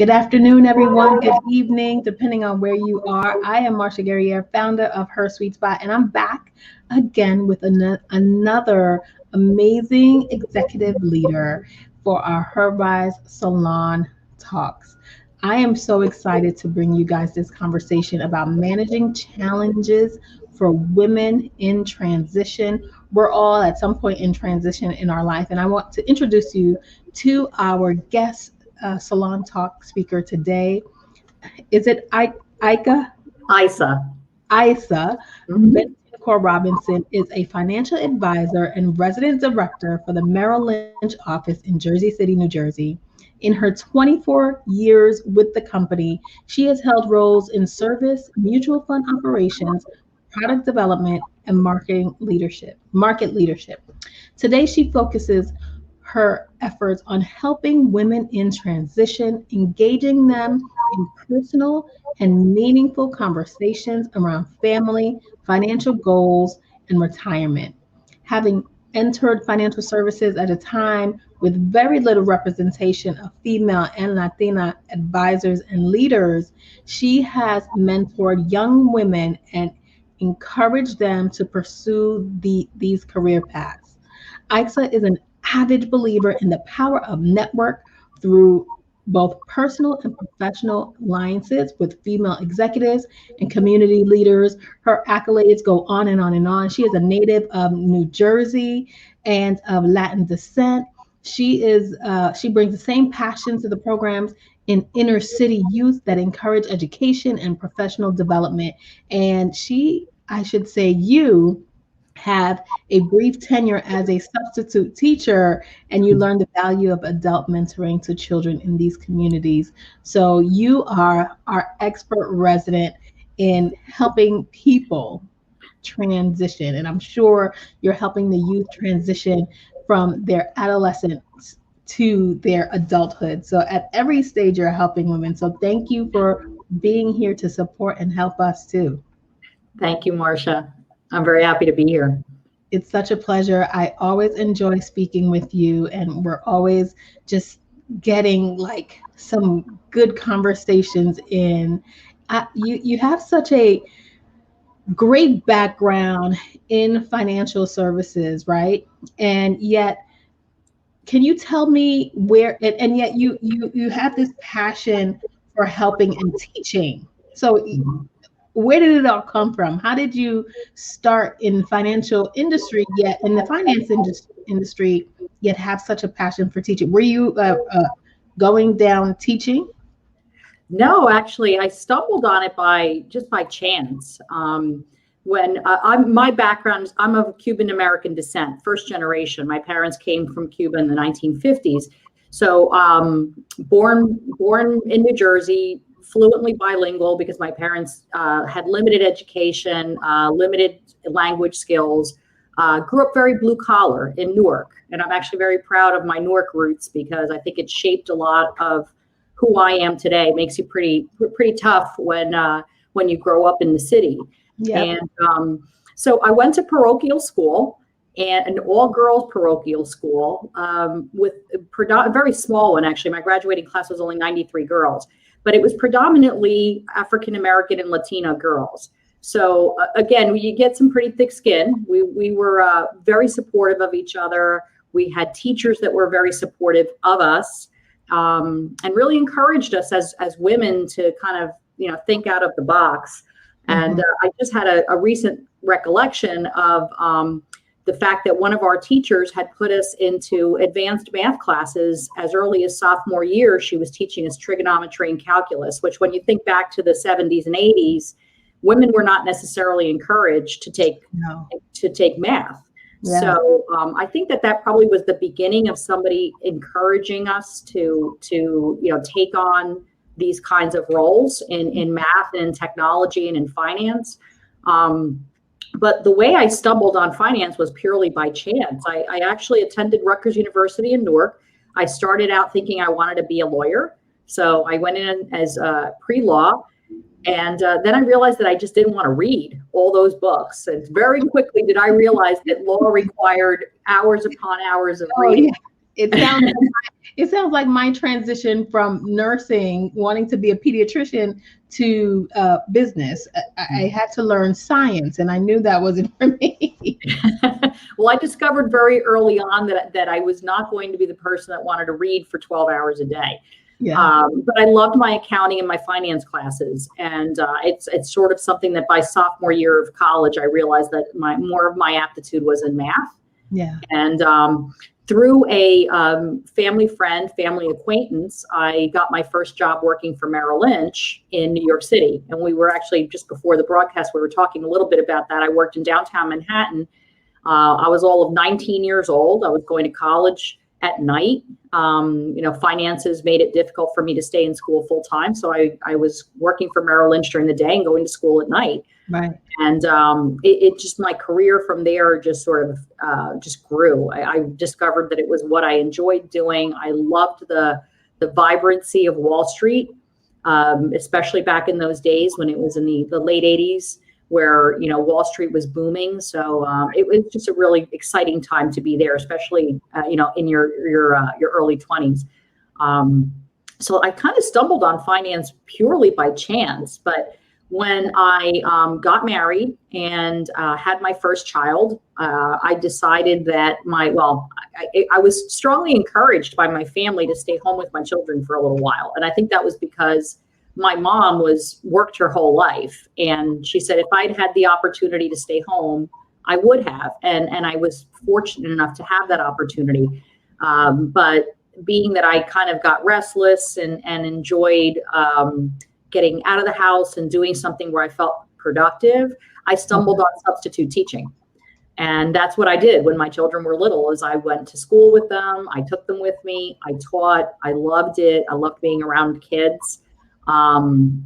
Good afternoon, everyone. Good evening, depending on where you are. I am Marsha Guerriere, founder of Her Sweet Spot, and I'm back again with another amazing executive leader for our HerRise Salon Talks. I am so excited to bring you guys this conversation about managing challenges for women in transition. We're all at some point in transition in our life, and I want to introduce you to our guest Salon Talk speaker today. Is it Aixa? Aixa. Aixa Robinson is a financial advisor and resident director for the Merrill Lynch office in Jersey City, New Jersey. In her 24 years with the company, she has held roles in service, mutual fund operations, product development, and market leadership. Today, she focuses her efforts on helping women in transition, engaging them in personal and meaningful conversations around family, financial goals, and retirement. Having entered financial services at a time with very little representation of female and Latina advisors and leaders, she has mentored young women and encouraged them to pursue these career paths. Aixa is an avid believer in the power of network through both personal and professional alliances with female executives and community leaders. Her accolades go on and on and on. She is a native of New Jersey and of Latin descent. She brings the same passion to the programs in inner city youth that encourage education and professional development. And you have a brief tenure as a substitute teacher, and you learn the value of adult mentoring to children in these communities. So you are our expert resident in helping people transition, and I'm sure you're helping the youth transition from their adolescence to their adulthood. So at every stage you're helping women. So thank you for being here to support and help us too. Thank you, Marsha. I'm very happy to be here. It's such a pleasure. I always enjoy speaking with you, and we're always just getting like some good conversations in. You have such a great background in financial services, right? And yet, can you tell me where? And yet, you have this passion for helping and teaching. So where did it all come from? How did you start in financial industry, yet in the finance industry, yet have such a passion for teaching? Were you going down teaching? No, actually, I stumbled on it by chance. My background is I'm of Cuban American descent, first generation. My parents came from Cuba in the 1950s. So born in New Jersey, fluently bilingual because my parents had limited education, limited language skills, grew up very blue collar in Newark. And I'm actually very proud of my Newark roots because I think it shaped a lot of who I am today. It makes you pretty tough when you grow up in the city. Yep. And so I went to parochial school, and an all-girls parochial school with a very small one, actually. My graduating class was only 93 girls. But it was predominantly African-American and Latina girls. So again, you get some pretty thick skin. We were very supportive of each other. We had teachers that were very supportive of us and really encouraged us as women to kind of, think out of the box. And I just had a recent recollection of the fact that one of our teachers had put us into advanced math classes as early as sophomore year. She was teaching us trigonometry and calculus, which when you think back to the 70s and 80s, women were not necessarily encouraged to take math. Yeah. So I think that probably was the beginning of somebody encouraging us to take on these kinds of roles in math and in technology and in finance. But the way I stumbled on finance was purely by chance. I actually attended Rutgers University in Newark. I started out thinking I wanted to be a lawyer. So I went in as pre-law. And then I realized that I just didn't want to read all those books. And very quickly did I realize that law required hours upon hours of reading. It sounds like it sounds like my transition from nursing, wanting to be a pediatrician, to business. I had to learn science, and I knew that wasn't for me. Well, I discovered very early on that I was not going to be the person that wanted to read for 12 hours a day. Yeah. But I loved my accounting and my finance classes, and it's sort of something that by sophomore year of college, I realized that more of my aptitude was in math. Yeah. And through a family acquaintance, I got my first job working for Merrill Lynch in New York City. And we were actually, just before the broadcast, we were talking a little bit about that. I worked in downtown Manhattan. I was all of 19 years old. I was going to college at night. Finances made it difficult for me to stay in school full time. So I was working for Merrill Lynch during the day and going to school at night. Right. And it just, my career from there just sort of just grew. I discovered that it was what I enjoyed doing. I loved the vibrancy of Wall Street, especially back in those days when it was in the late 80s, where Wall Street was booming. So it was just a really exciting time to be there, especially in your early 20s. So I kind of stumbled on finance purely by chance. But when I got married and had my first child, I decided that I was strongly encouraged by my family to stay home with my children for a little while. And I think that was because my mom worked her whole life. And she said, if I'd had the opportunity to stay home, I would have. And I was fortunate enough to have that opportunity. But being that I kind of got restless and enjoyed getting out of the house and doing something where I felt productive, I stumbled on substitute teaching. And that's what I did when my children were little, is I went to school with them. I took them with me. I taught. I loved it. I loved being around kids.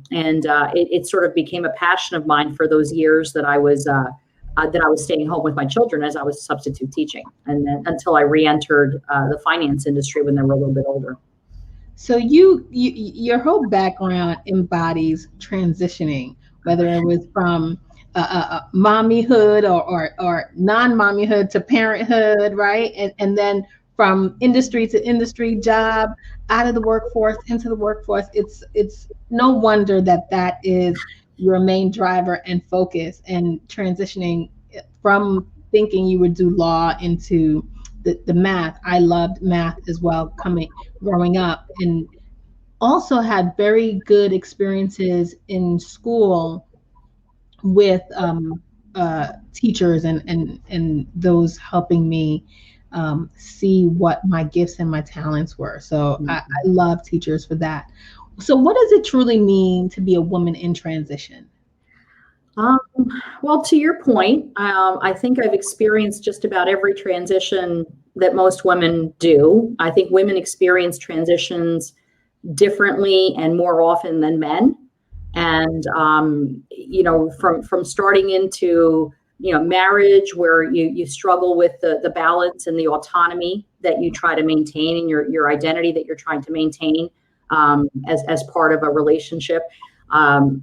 It sort of became a passion of mine for those years that I was staying home with my children as I was substitute teaching, and then until I re-entered the finance industry when they were a little bit older. So your whole background embodies transitioning, whether it was from mommyhood or non-mommyhood to parenthood, right? And then from industry to industry, job, out of the workforce into the workforce. It's no wonder that is your main driver and focus, and transitioning from thinking you would do law into the math. I loved math as well, growing up, and also had very good experiences in school with teachers and those helping me see what my gifts and my talents were. So I love teachers for that. So what does it truly mean to be a woman in transition? Well, to your point, I think I've experienced just about every transition that most women do. I think women experience transitions differently and more often than men. And, from starting into, marriage, where you struggle with the balance and the autonomy that you try to maintain, and your identity that you're trying to maintain as part of a relationship,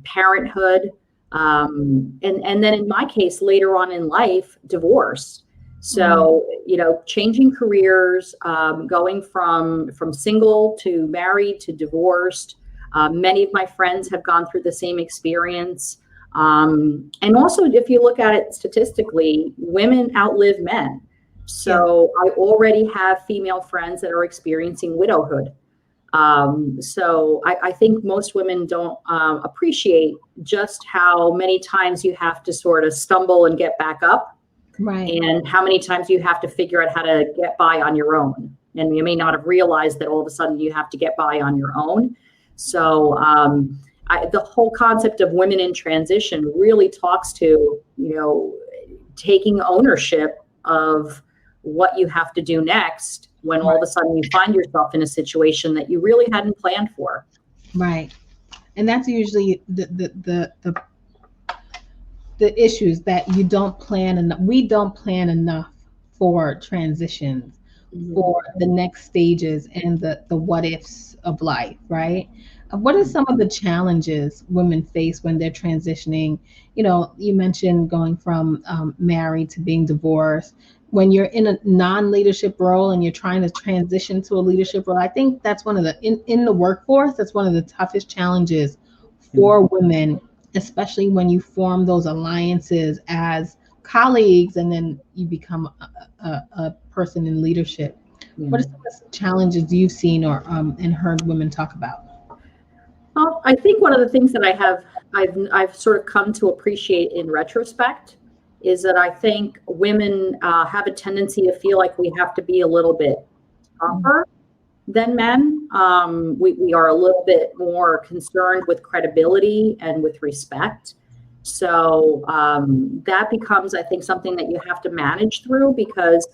parenthood, and then in my case, later on in life, divorce. So, changing careers, going from single to married to divorced. Many of my friends have gone through the same experience. And also, if you look at it statistically, women outlive men. So I already have female friends that are experiencing widowhood. So I think most women don't appreciate just how many times you have to sort of stumble and get back up. Right. And how many times you have to figure out how to get by on your own. And you may not have realized that all of a sudden you have to get by on your own. So the whole concept of women in transition really talks to, taking ownership of what you have to do next when all of a sudden you find yourself in a situation that you really hadn't planned for. Right. And that's usually the issues that you don't plan enough. We don't plan enough for transitions, for the next stages and the what ifs of life, right? What are some of the challenges women face when they're transitioning? You mentioned going from married to being divorced. when you're in a non-leadership role and you're trying to transition to a leadership role, I think that's one of the in the workforce, that's one of the toughest challenges for women, especially when you form those alliances as colleagues and then you become a person in leadership. What are some of the challenges you've seen or and heard women talk about? Well, I think one of the things that I've sort of come to appreciate in retrospect is that I think women have a tendency to feel like we have to be a little bit tougher than men. We are a little bit more concerned with credibility and with respect. So that becomes, I think, something that you have to manage through, because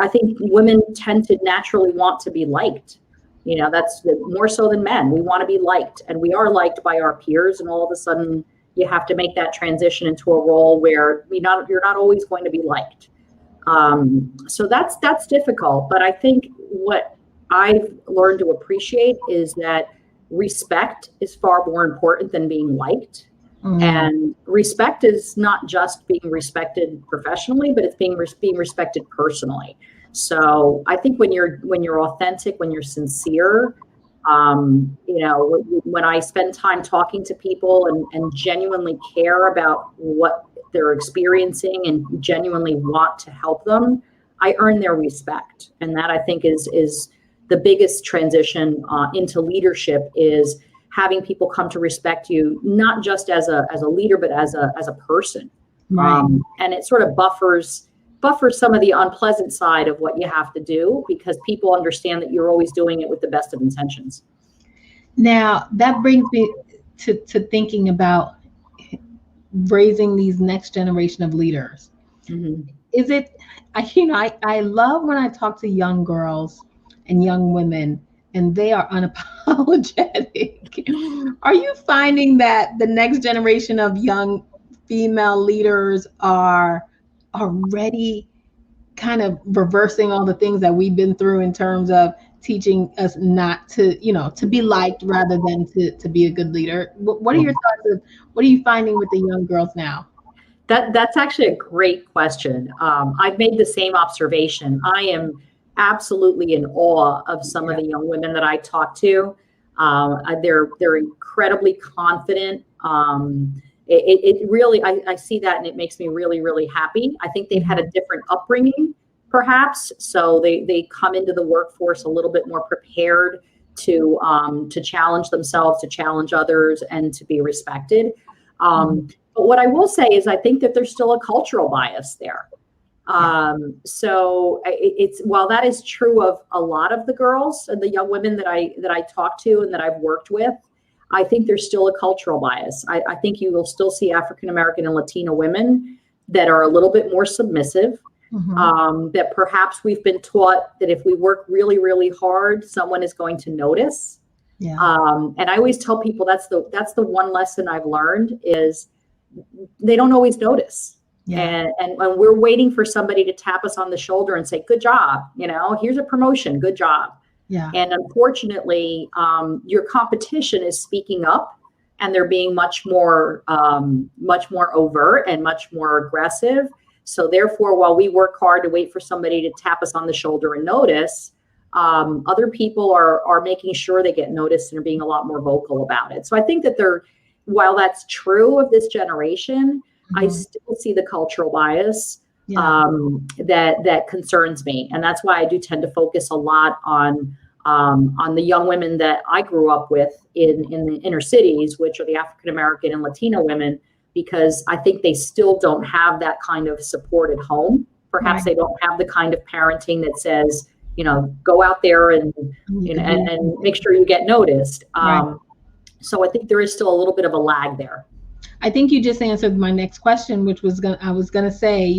I think women tend to naturally want to be liked. You know, that's more so than men. We want to be liked, and we are liked by our peers, and all of a sudden you have to make that transition into a role where you're not always going to be liked. So that's difficult. But I think what I've learned to appreciate is that respect is far more important than being liked. And respect is not just being respected professionally, but it's being respected personally. So I think when you're authentic, when you're sincere, you know, when I spend time talking to people and genuinely care about what they're experiencing and genuinely want to help them, I earn their respect. And that, I think, is the biggest transition into leadership, is having people come to respect you, not just as a leader, but as a person. Right. And it sort of buffers some of the unpleasant side of what you have to do, because people understand that you're always doing it with the best of intentions. Now, that brings me to thinking about raising these next generation of leaders. Is it, I love when I talk to young girls and young women, and they are unapologetic. Are you finding that the next generation of young female leaders are already kind of reversing all the things that we've been through in terms of teaching us not to, to be liked rather than to be a good leader? What are your thoughts of, what are you finding with the young girls now? That's actually a great question. I've made the same observation. I am absolutely in awe of some of the young women that I talk to. They're incredibly confident. It really, I see that, and it makes me really, really happy. I think they've had a different upbringing, perhaps, so they come into the workforce a little bit more prepared to challenge themselves, to challenge others, and to be respected. But what I will say is, I think that there's still a cultural bias there. So it's, while that is true of a lot of the girls and the young women that I talk to and that I've worked with, I think there's still a cultural bias. I think you will still see African American and Latino women that are a little bit more submissive. That perhaps we've been taught that if we work really, really hard, someone is going to notice. And I always tell people that's the one lesson I've learned, is they don't always notice. And when we're waiting for somebody to tap us on the shoulder and say, good job, here's a promotion, good job. And unfortunately, your competition is speaking up, and they're being much more overt and much more aggressive. So therefore, while we work hard to wait for somebody to tap us on the shoulder and notice, other people are making sure they get noticed and are being a lot more vocal about it. So I think that while that's true of this generation, I still see the cultural bias that concerns me. And that's why I do tend to focus a lot on the young women that I grew up with in the inner cities, which are the African American and Latino women, because I think they still don't have that kind of support at home. Perhaps they don't have the kind of parenting that says, go out there and and make sure you get noticed. So I think there is still a little bit of a lag there. I think you just answered my next question, which was I was going to say,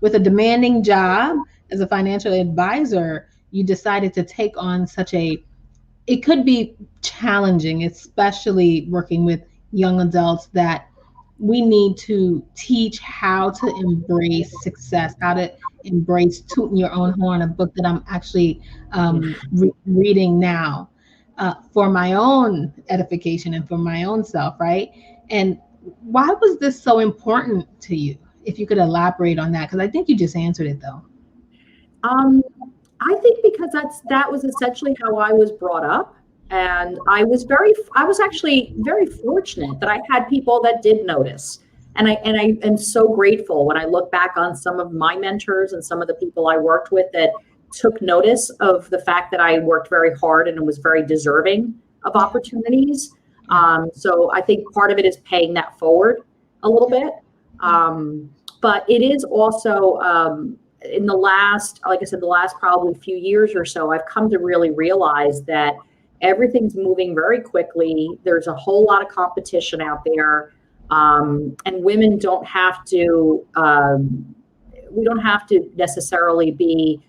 with a demanding job as a financial advisor, you decided to take on it could be challenging, especially working with young adults, that we need to teach how to embrace success, how to embrace tooting your own horn, a book that I'm actually reading now for my own edification and for my own self, right? And why was this so important to you? If you could elaborate on that, because I think you just answered it, though. I think because that was essentially how I was brought up. And I was actually very fortunate that I had people that did notice. And I am so grateful when I look back on some of my mentors and some of the people I worked with that took notice of the fact that I worked very hard and was very deserving of opportunities. So I think part of it is paying that forward a little bit. But it is also, in the last, like I said, the last probably few years or so, I've come to really realize that everything's moving very quickly. There's a whole lot of competition out there. And women don't have to, we don't have to necessarily be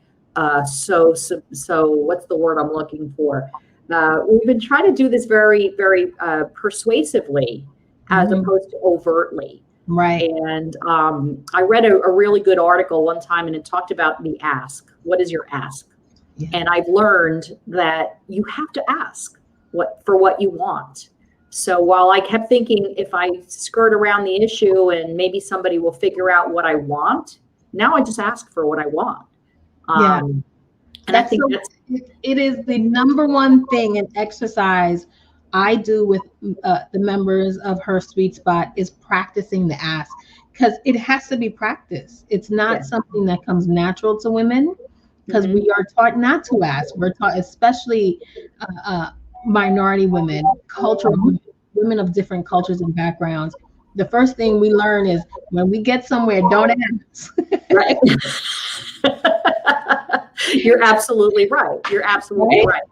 so what's the word I'm looking for? We've been trying to do this very, very persuasively as opposed to overtly. Right. And I read a really good article one time, and it talked about the ask. What is your ask? Yeah. And I've learned that you have to ask for what you want. So while I kept thinking if I skirt around the issue and maybe somebody will figure out what I want, now I just ask for what I want. And I think it is the number one thing in exercise I do with the members of Her Sweet Spot is practicing the ask, because it has to be practiced. It's not something that comes natural to women, because we are taught not to ask. We're taught, especially minority women, women of different cultures and backgrounds. The first thing we learn is when we get somewhere, don't ask. Right. You're absolutely right. You're absolutely right.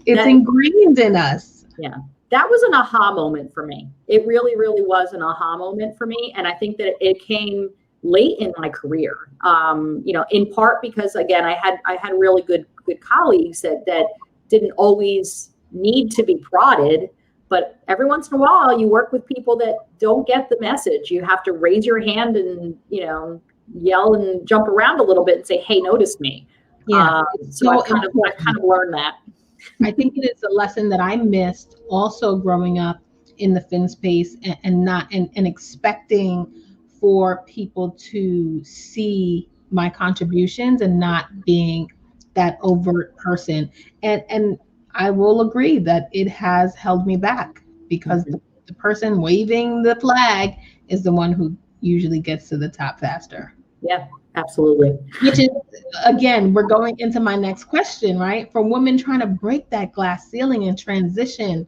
It's ingrained in us. Yeah. That was an aha moment for me. It really, really was an aha moment for me. And I think that it came late in my career, in part because, again, I had really good colleagues that didn't always need to be prodded. But every once in a while, you work with people that don't get the message. You have to raise your hand and, yell and jump around a little bit and say, "Hey, notice me." Yeah. So I kind of learned that. I think it is a lesson that I missed also growing up in the fin space and expecting for people to see my contributions and not being that overt person. And I will agree that it has held me back, because the person waving the flag is the one who usually gets to the top faster. Yeah, absolutely. Which is, again, we're going into my next question, right? For women trying to break that glass ceiling and transition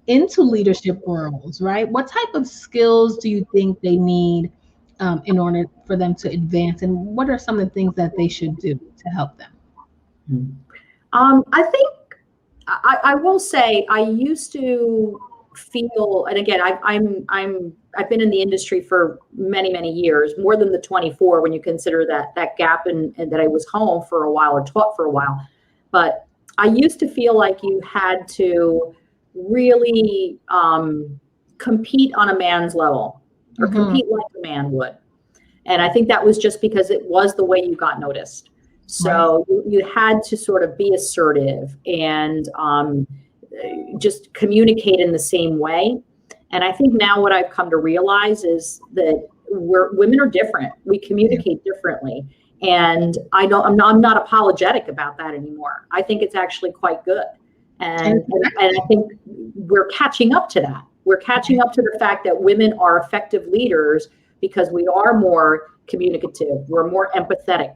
into leadership roles, right? What type of skills do you think they need in order for them to advance? And what are some of the things that they should do to help them? I think I will say I used to feel, and again, I've been in the industry for many, many years, more than the 24 when you consider that gap and that I was home for a while or taught for a while. But I used to feel like you had to really compete on a man's level, or compete like a man would. And I think that was just because it was the way you got noticed. So you had to sort of be assertive and just communicate in the same way. And I think now what I've come to realize is that women are different. We communicate differently. And I'm not apologetic about that anymore. I think it's actually quite good. And I think we're catching up to that. We're catching up to the fact that women are effective leaders because we are more communicative. We're more empathetic.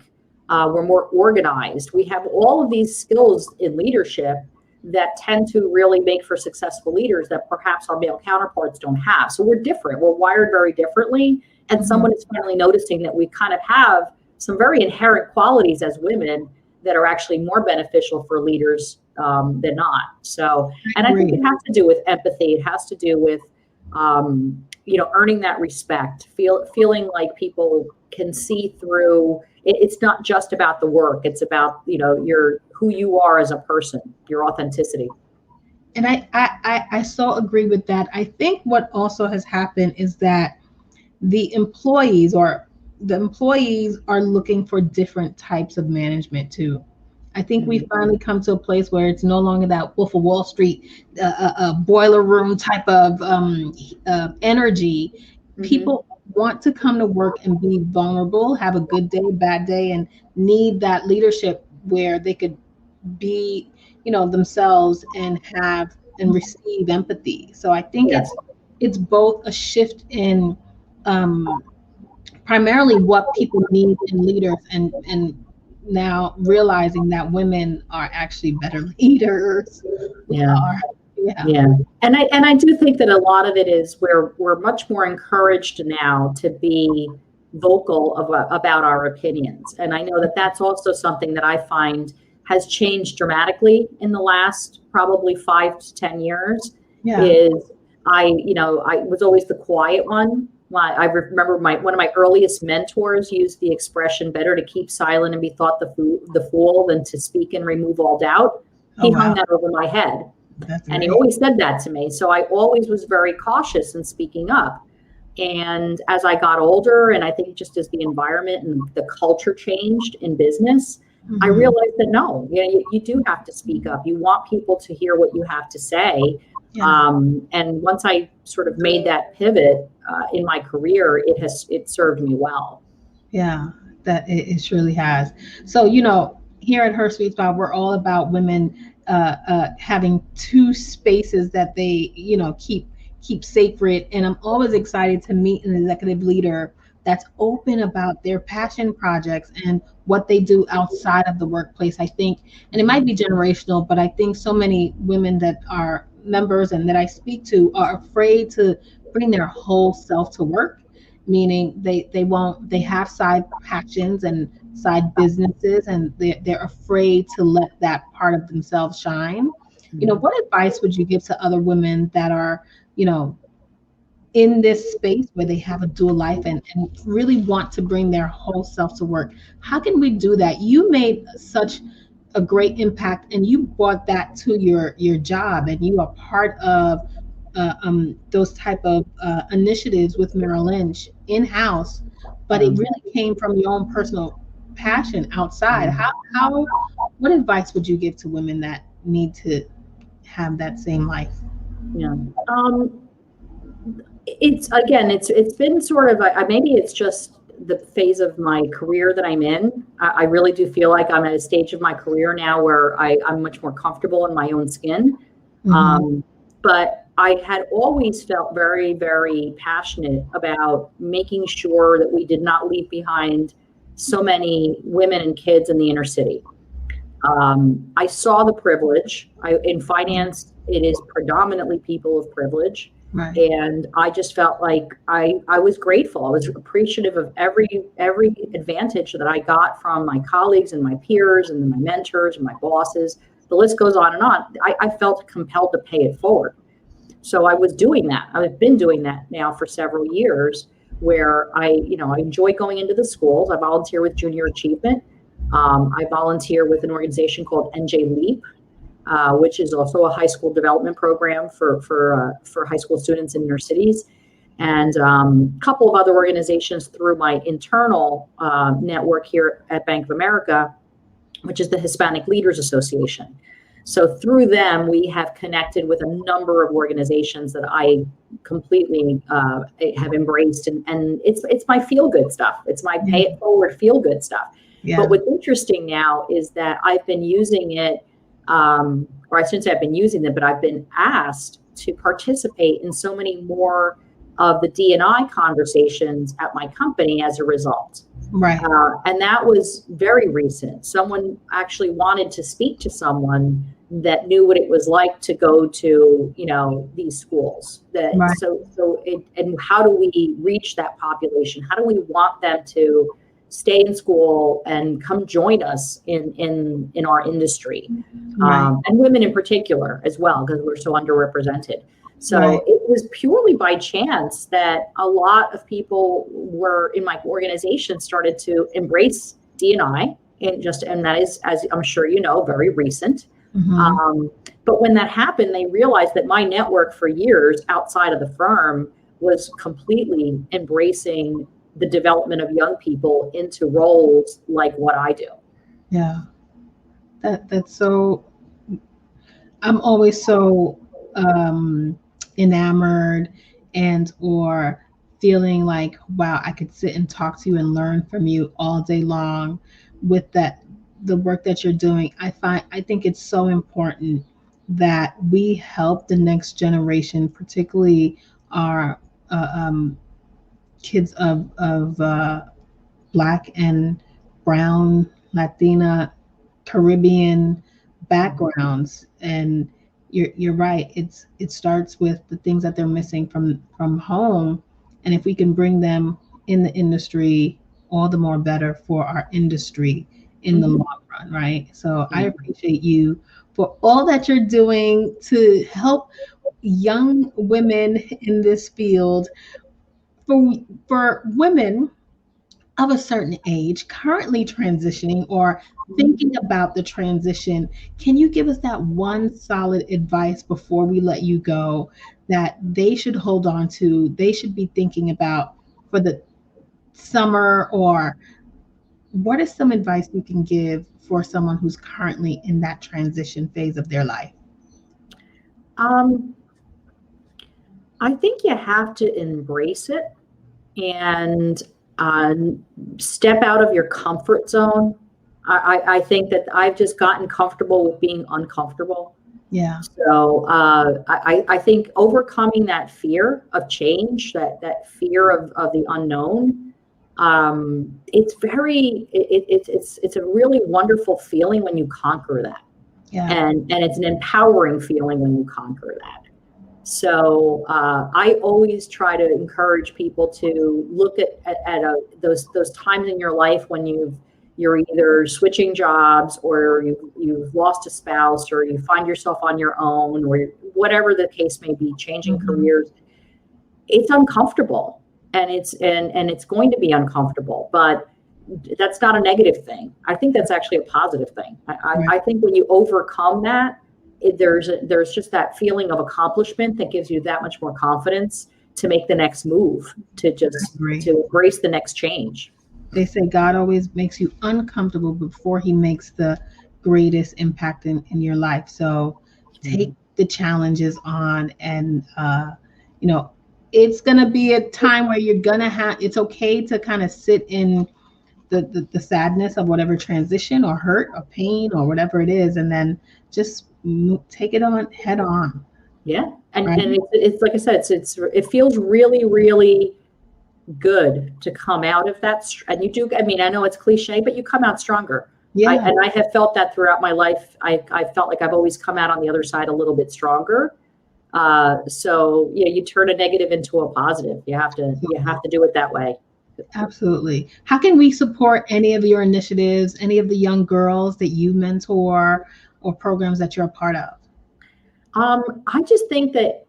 We're more organized. We have all of these skills in leadership that tend to really make for successful leaders that perhaps our male counterparts don't have. So we're different. We're wired very differently. And someone is finally noticing that we kind of have some very inherent qualities as women that are actually more beneficial for leaders than not. So, and I think it has to do with empathy. It has to do with, earning that respect, feeling like people can see through. It's not just about the work. It's about, who you are as a person, your authenticity. And I so agree with that. I think what also has happened is that the employees are looking for different types of management too. I think we finally come to a place where it's no longer that Wolf of Wall Street, boiler room type of energy. People want to come to work and be vulnerable, have a good day, bad day, and need that leadership where they could be, themselves and have and receive empathy. So I think Yeah. it's both a shift in primarily what people need in leaders, and now realizing that women are actually better leaders. We Yeah. are. Yeah. Yeah. And I do think that a lot of it is we're much more encouraged now to be vocal about our opinions. And I know that that's also something that I find has changed dramatically in the last probably 5 to 10 years. Yeah. Is I was always the quiet one. I remember one of my earliest mentors used the expression, "Better to keep silent and be thought the fool than to speak and remove all doubt." Oh, He wow. hung that over my head. That's And he great. always said that to me. So I always was very cautious in speaking up. And as I got older, and I think just as the environment and the culture changed in business, I Mhm. realized that no, you do have to speak up. You want people to hear what you have to say. Yeah. And once I sort of made that pivot in my career, it served me well. Yeah, that it surely has. So, here at Her Sweet Spot, we're all about women having two spaces that they, keep sacred. And I'm always excited to meet an executive leader that's open about their passion projects and what they do outside of the workplace. I think, and it might be generational, but I think so many women that are members and that I speak to are afraid to bring their whole self to work, meaning they have side passions and side businesses, and they're afraid to let that part of themselves shine. What advice would you give to other women that are, in this space where they have a dual life, and really want to bring their whole self to work? How can we do that? You made such a great impact, and you brought that to your job, and you are part of those type of initiatives with Merrill Lynch in-house, but it really came from your own personal passion outside. What advice would you give to women that need to have that same life? Yeah. It's been sort of maybe it's just the phase of my career that I'm in. I really do feel like I'm at a stage of my career now where I'm much more comfortable in my own skin. Mm-hmm. But I had always felt very, very passionate about making sure that we did not leave behind so many women and kids in the inner city. I saw the privilege. In finance, it is predominantly people of privilege. Right. And I just felt like I was grateful. I was appreciative of every advantage that I got from my colleagues and my peers and my mentors and my bosses. The list goes on and on. I felt compelled to pay it forward. So I was doing that. I've been doing that now for several years, where I enjoy going into the schools. I volunteer with Junior Achievement. I volunteer with an organization called NJ Leap, which is also a high school development program for high school students in inner cities, and a couple of other organizations through my internal network here at Bank of America, which is the Hispanic Leaders Association. So through them, we have connected with a number of organizations that I completely have embraced, and it's my feel good stuff. It's my pay it forward feel good stuff. Yeah. But what's interesting now is that I've been using it, or I shouldn't say I've been using it, but I've been asked to participate in so many more of the D&I conversations at my company as a result. Right. And that was very recent. Someone actually wanted to speak to someone that knew what it was like to go to, these schools. Right. And how do we reach that population? How do we want them to stay in school and come join us in our industry, Right. and women in particular as well, because we're so underrepresented. So Right. it was purely by chance that a lot of people were in my organization started to embrace D&I, and that is, as I'm sure you know, very recent. Mm-hmm. But when that happened, they realized that my network for years outside of the firm was completely embracing the development of young people into roles like what I do. Yeah. That's so. I'm always so enamored and or feeling like, wow, I could sit and talk to you and learn from you all day long with the work that you're doing. I think it's so important that we help the next generation, particularly our kids of Black and Brown, Latina, Caribbean backgrounds. And you're right. It starts with the things that they're missing from home, and if we can bring them in the industry, all the more better for our industry in the long run, right? So I appreciate you for all that you're doing to help young women in this field, for women of a certain age currently transitioning or thinking about the transition. Can you give us that one solid advice before we let you go that they should hold on to, they should be thinking about for the summer? Or what is some advice you can give for someone who's currently in that transition phase of their life? Um, I think you have to embrace it and uh, step out of your comfort zone. I think that I've just gotten comfortable with being uncomfortable. Yeah. So I think overcoming that fear of change, that fear of the unknown, it's a really wonderful feeling when you conquer that. Yeah. And it's an empowering feeling when you conquer that. So I always try to encourage people to look at those times in your life when you're either switching jobs, or you've lost a spouse, or you find yourself on your own, or whatever the case may be, changing careers. It's uncomfortable, and it's going to be uncomfortable, but that's not a negative thing. I think that's actually a positive thing. I think when you overcome that, there's just that feeling of accomplishment that gives you that much more confidence to make the next move, to embrace the next change. They say God always makes you uncomfortable before he makes the greatest impact in your life. So take the challenges on, and it's gonna be a time where you're gonna have, it's okay to kind of sit in the sadness of whatever transition or hurt or pain or whatever it is, and then just take it on head on. Yeah. And it's like I said, it feels really, really good to come out of that. And you do, I mean, I know it's cliche, but you come out stronger. Yeah. And I have felt that throughout my life. I felt like I've always come out on the other side a little bit stronger. So yeah, you turn a negative into a positive. You have to do it that way. Absolutely. How can we support any of your initiatives, any of the young girls that you mentor, or programs that you're a part of? I just think that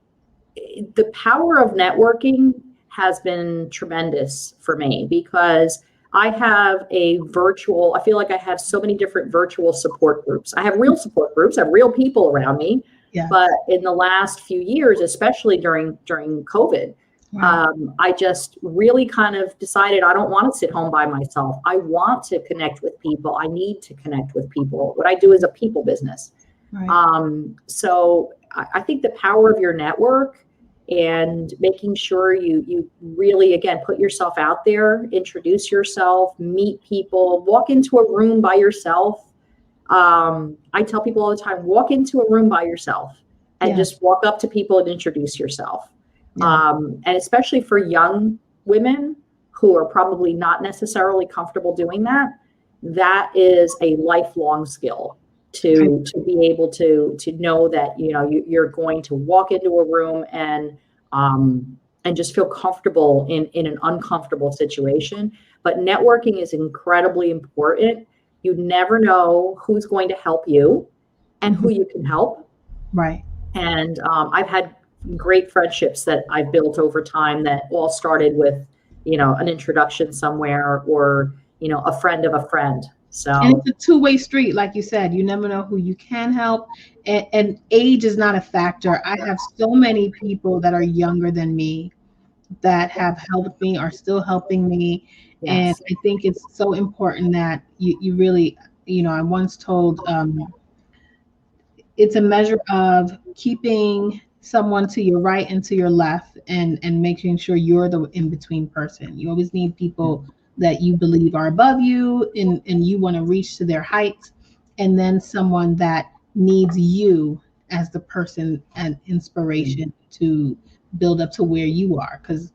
the power of networking has been tremendous for me, because I feel like I have so many different virtual support groups. I have real support groups, I have real people around me. Yes. But in the last few years, especially during COVID, I just really kind of decided I don't want to sit home by myself. I want to connect with people. I need to connect with people. What I do is a people business. So I think the power of your network, and making sure you really, again, put yourself out there, introduce yourself, meet people, walk into a room by yourself. I tell people all the time, walk into a room by yourself and just walk up to people and introduce yourself. And especially for young women who are probably not necessarily comfortable doing that, that is a lifelong skill to be able to know that, you're going to walk into a room and just feel comfortable in an uncomfortable situation. But networking is incredibly important. You never know who's going to help you and who you can help. Right. And I've had great friendships that I've built over time that all started with, an introduction somewhere, or, a friend of a friend. So, and it's a two-way street, like you said. You never know who you can help, and age is not a factor. I have so many people that are younger than me that have helped me, are still helping me. And I think it's so important that you really, I once told, it's a measure of keeping someone to your right and to your left, and making sure you're the in-between person. You always need people that you believe are above you, and you want to reach to their heights, and then someone that needs you as the person and inspiration to build up to where you are, because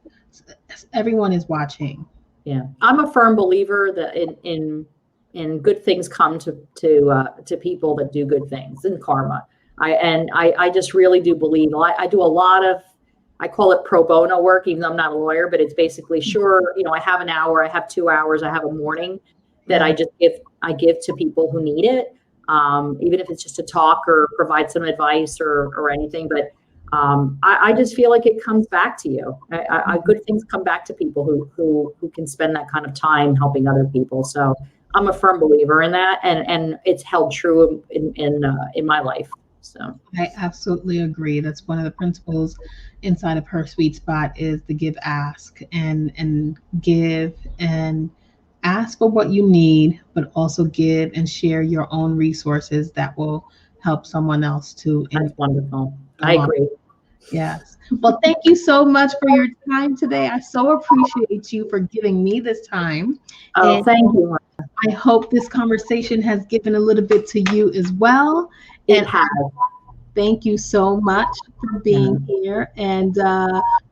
everyone is watching. Yeah, I'm a firm believer that in good things come to people that do good things, in karma. I just really do believe. I do a lot of, I call it pro bono work, even though I'm not a lawyer, but it's basically, sure, I have an hour, I have 2 hours, I have a morning that I give to people who need it, even if it's just to talk or provide some advice or anything. But I just feel like it comes back to you. Good things come back to people who can spend that kind of time helping other people. So I'm a firm believer in that, and it's held true in my life. So I absolutely agree. That's one of the principles inside of Her Sweet Spot, is the give ask, and give and ask for what you need, but also give and share your own resources that will help someone else to. that's wonderful. I agree. Yes. Well, thank you so much for your time today. I so appreciate you for giving me this time. Oh, and thank you. I hope this conversation has given a little bit to you as well. It has. Thank you so much for being here. And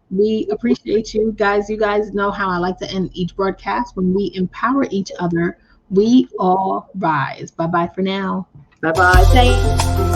we appreciate you guys. You guys know how I like to end each broadcast. When we empower each other, we all rise. Bye-bye for now. Bye-bye. Thank you.